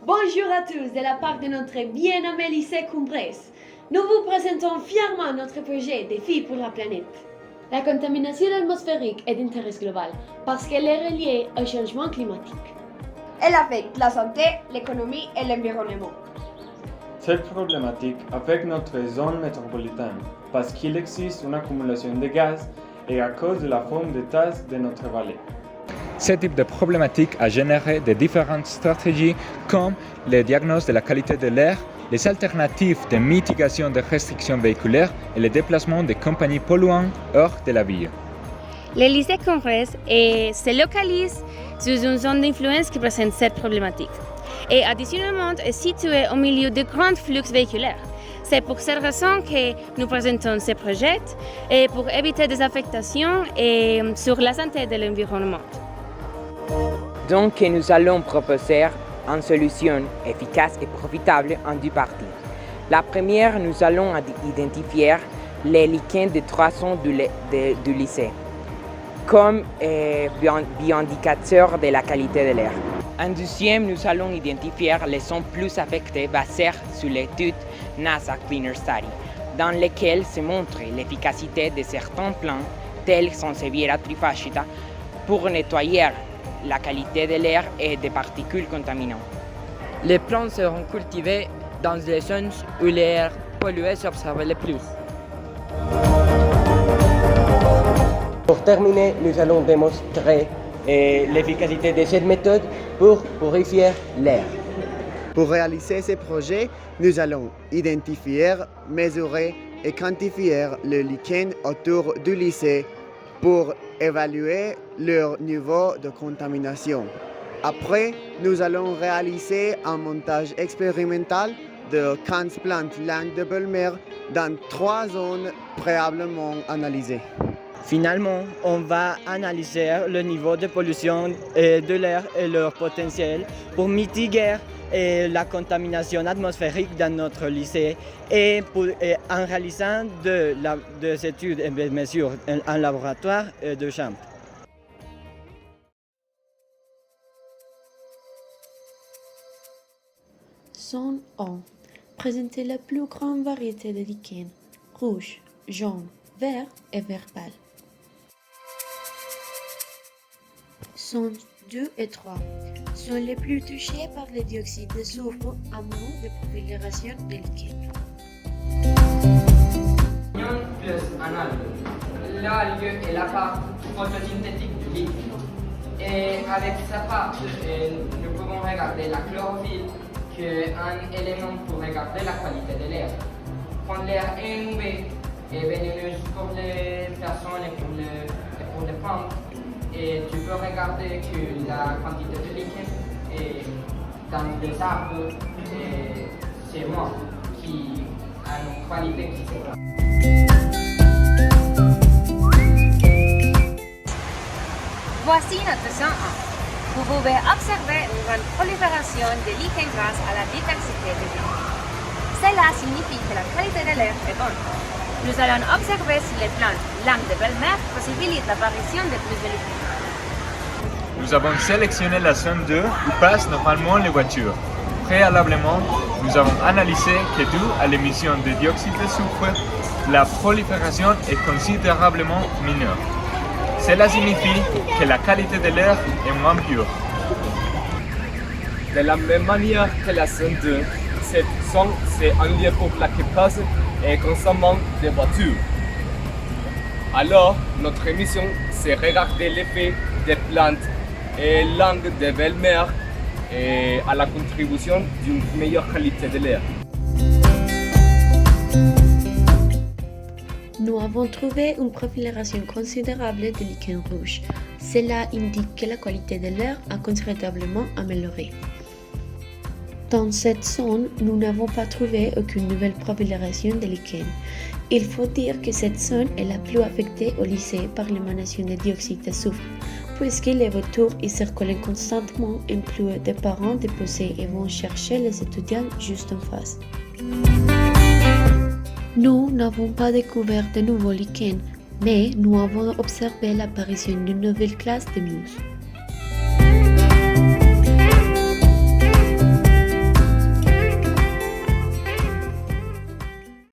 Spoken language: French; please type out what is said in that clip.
Bonjour à tous de la part de notre bien-aimé lycée Cumbres. Nous vous présentons fièrement notre projet Défi pour la planète. La contamination atmosphérique est d'intérêt global parce qu'elle est reliée au changement climatique. Elle affecte la santé, l'économie et l'environnement. Cette problématique affecte notre zone métropolitaine parce qu'il existe une accumulation de gaz et à cause de la forme des tasses de notre vallée. Ce type de problématique a généré de différentes stratégies comme le diagnostic de la qualité de l'air, les alternatives de mitigation des restrictions véhiculaires et le déplacement des compagnies polluantes hors de la ville. Le lycée Cumbres se localise sur une zone d'influence qui présente cette problématique et additionnellement est situé au milieu de grands flux véhiculaires. C'est pour cette raison que nous présentons ce projet et pour éviter des affectations sur la santé de l'environnement. Donc, nous allons proposer une solution efficace et profitable en deux parties. La première, nous allons identifier les lichens de 300 du lycée comme bioindicateur de la qualité de l'air. En deuxième, nous allons identifier les zones plus affectées basées sur l'étude NASA Cleaner Study, dans lesquelles se montre l'efficacité de certains plans tels Sansevieria trifascita pour nettoyer la qualité de l'air et des particules contaminantes. Les plantes seront cultivées dans les zones où l'air pollué s'observe le plus. Pour terminer, nous allons démontrer l'efficacité de cette méthode pour purifier l'air. Pour réaliser ce projet, nous allons identifier, mesurer et quantifier le lichen autour du lycée pour évaluer leur niveau de contamination. Après, nous allons réaliser un montage expérimental de 15 plantes langue de belle-mère dans 3 zones préalablement analysées. Finalement, on va analyser le niveau de pollution de l'air et leur potentiel pour mitiguer la contamination atmosphérique dans notre lycée et en réalisant des études et des mesures en laboratoire et de champ. Zone 1. Présenter la plus grande variété de lichens, rouge, jaune, vert et vert pâle. Zones 2 et 3 sont les plus touchés par le dioxyde de soufre en manque de prolifération de lichens. Plus un algue. L'algue est la part photosynthétique du liquide. Et avec sa part, nous pouvons regarder la chlorophylle, qui est un élément pour regarder la qualité de l'air. Quand l'air est mauvais et vénéneux pour les personnes et pour les plantes, et tu peux regarder que la quantité de lichens est dans les arbres, c'est moi qui a une qualité qui se voit. Voici notre zone 1. Vous pouvez observer une grande prolifération de lichens grâce à la diversité de vie. Cela signifie que la qualité de l'air est bonne. Nous allons observer si les plantes langue de belle-mère possibilitent l'apparition de plus de lichens. Nous avons sélectionné la zone 2 où passent normalement les voitures. Préalablement, nous avons analysé que dû à l'émission de dioxyde de soufre, la prolifération est considérablement mineure. Cela signifie que la qualité de l'air est moins pure. De la même manière que la zone 2, cette zone c'est un lieu pour laquelle passent constamment des voitures. Alors, notre mission c'est regarder l'effet des plantes et langue de belle-mère et à la contribution d'une meilleure qualité de l'air. Nous avons trouvé une prolifération considérable de lichens rouges. Cela indique que la qualité de l'air a considérablement amélioré. Dans cette zone, nous n'avons pas trouvé aucune nouvelle prolifération de lichens. Il faut dire que cette zone est la plus affectée au lycée par l'émanation de dioxyde de soufre, puisque les voitures y circulent constamment et plus de parents déposés et vont chercher les étudiants juste en face. Nous n'avons pas découvert de nouveaux lichens, mais nous avons observé l'apparition d'une nouvelle classe de mousse.